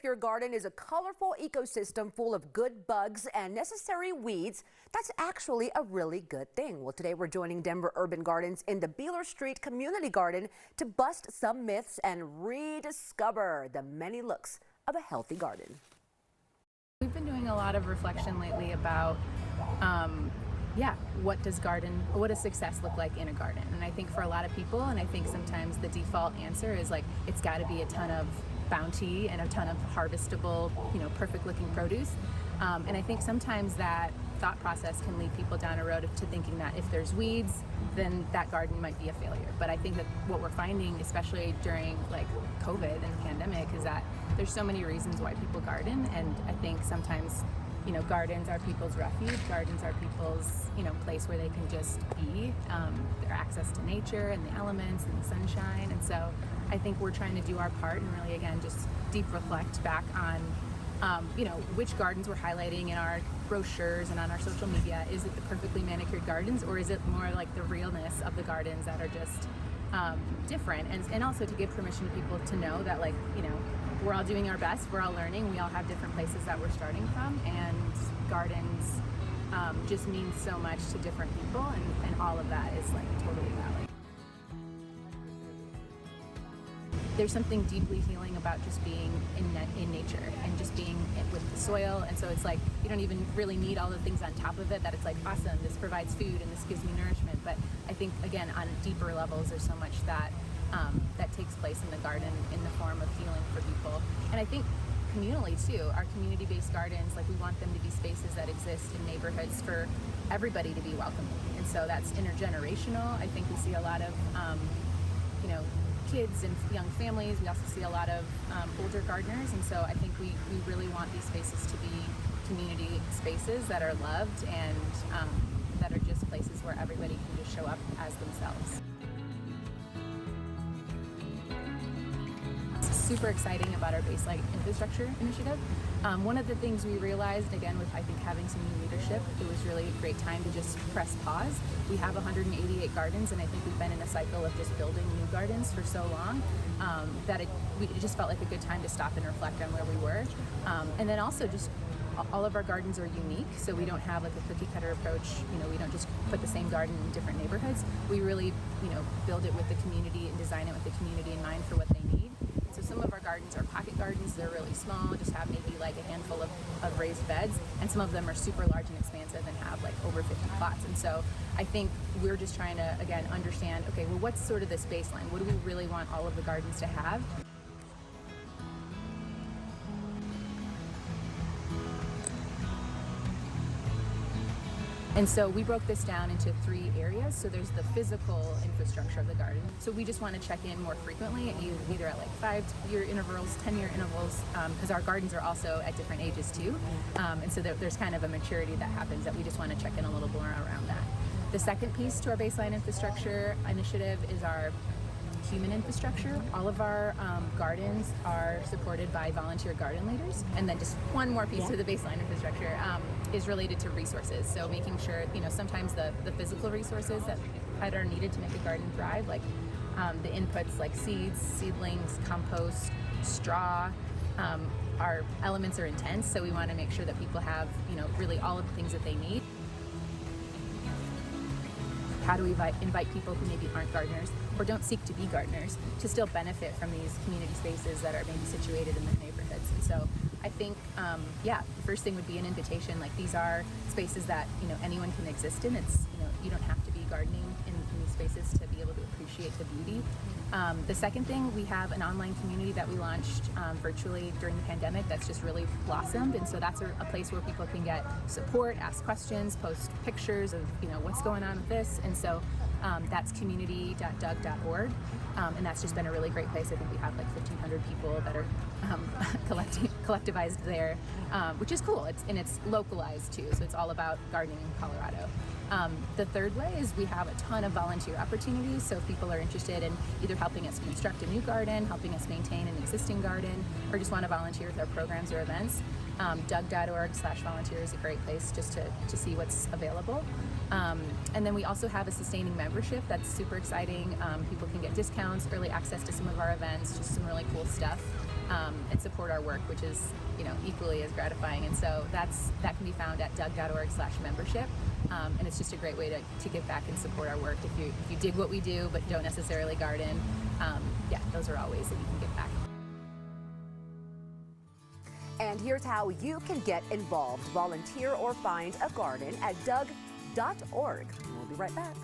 if your garden is a colorful ecosystem full of good bugs and necessary weeds, that's actually a really good thing. Well, today we're joining Denver Urban Gardens in the Beeler Street Community Garden to bust some myths and rediscover the many looks of a healthy garden. We've been doing a lot of reflection lately about what does success look like in a garden? And I think for a lot of people, and I think sometimes the default answer is like, it's got to be a ton of bounty and a ton of harvestable, perfect looking produce. And I think sometimes that thought process can lead people down a road to thinking that if there's weeds, then that garden might be a failure. But I think that what we're finding, especially during like COVID and the pandemic, is that there's so many reasons why people garden. And I think sometimes, gardens are people's refuge. Gardens are people's, place where they can just be, their access to nature and the elements and the sunshine. And so I think we're trying to do our part and really, again, just deep reflect back on which gardens we're highlighting in our brochures and on our social media. Is it the perfectly manicured gardens, or is it more like the realness of the gardens that are just different? And also to give permission to people to know that, we're all doing our best, we're all learning, we all have different places that we're starting from, and gardens just means so much to different people, and all of that is totally valid. There's something deeply healing about just being in nature and just being with the soil. And so it's like you don't even really need all the things on top of it, that it's like, awesome, this provides food and this gives me nourishment. But I think, again, on deeper levels, there's so much that that takes place in the garden in the form of healing for people. And I think communally too, our community-based gardens, we want them to be spaces that exist in neighborhoods for everybody to be welcoming. And so that's intergenerational. I think we see a lot of kids and young families. We also see a lot of older gardeners, and so I think we really want these spaces to be community spaces that are loved and that are just places where everybody can just show up as themselves. It's super exciting about our baseline infrastructure initiative. One of the things we realized, again, with I think having some new leadership, it was really a great time to just press pause. We have 188 gardens, and I think we've been in a cycle of just building new gardens for so long that it just felt like a good time to stop and reflect on where we were. And then also just all of our gardens are unique, so we don't have a cookie cutter approach. We don't just put the same garden in different neighborhoods. We really, build it with the community and design it with the community in mind for what they need. So some of our gardens are pocket gardens. They're really small, just have maybe a handful of raised beds, and some of them are super large and expansive and have over 50 plots. And so I think we're just trying to, again, understand, okay, well, what's sort of this baseline? What do we really want all of the gardens to have? And so we broke this down into 3 areas. So there's the physical infrastructure of the garden. So we just want to check in more frequently, either at 5-year intervals, 10-year intervals, because our gardens are also at different ages too. And so there's kind of a maturity that happens that we just want to check in a little more around that. The second piece to our baseline infrastructure initiative is our human infrastructure. All of our gardens are supported by volunteer garden leaders. And then just one more piece to the baseline infrastructure is related to resources. So making sure, sometimes the physical resources that are needed to make a garden thrive, the inputs like seeds, seedlings, compost, straw, our elements are intense. So we want to make sure that people have, really all of the things that they need. How do we invite people who maybe aren't gardeners or don't seek to be gardeners to still benefit from these community spaces that are maybe situated in their neighborhoods? And so I think, the first thing would be an invitation. These are spaces that, anyone can exist in. It's, you don't have to be gardening in these spaces to be able to appreciate the beauty. The second thing, we have an online community that we launched virtually during the pandemic that's just really blossomed. And so that's a place where people can get support, ask questions, post pictures of, what's going on with this. And so that's community.doug.org. And that's just been a really great place. I think we have 1,500 people that are collectivized there, which is cool. It's localized too. So it's all about gardening in Colorado. The third way is we have a ton of volunteer opportunities. So if people are interested in either helping us construct a new garden, helping us maintain an existing garden, or just want to volunteer with our programs or events, doug.org/volunteer is a great place just to see what's available. And then we also have a sustaining membership that's super exciting. People can get discounts, early access to some of our events, just some really cool stuff. and support our work, which is, you know, equally as gratifying. And so that can be found at doug.org/membership. And it's just a great way to give back and support our work. If you dig what we do but don't necessarily garden, yeah, those are all ways that you can give back. And here's how you can get involved. Volunteer or find a garden at doug.org. We'll be right back.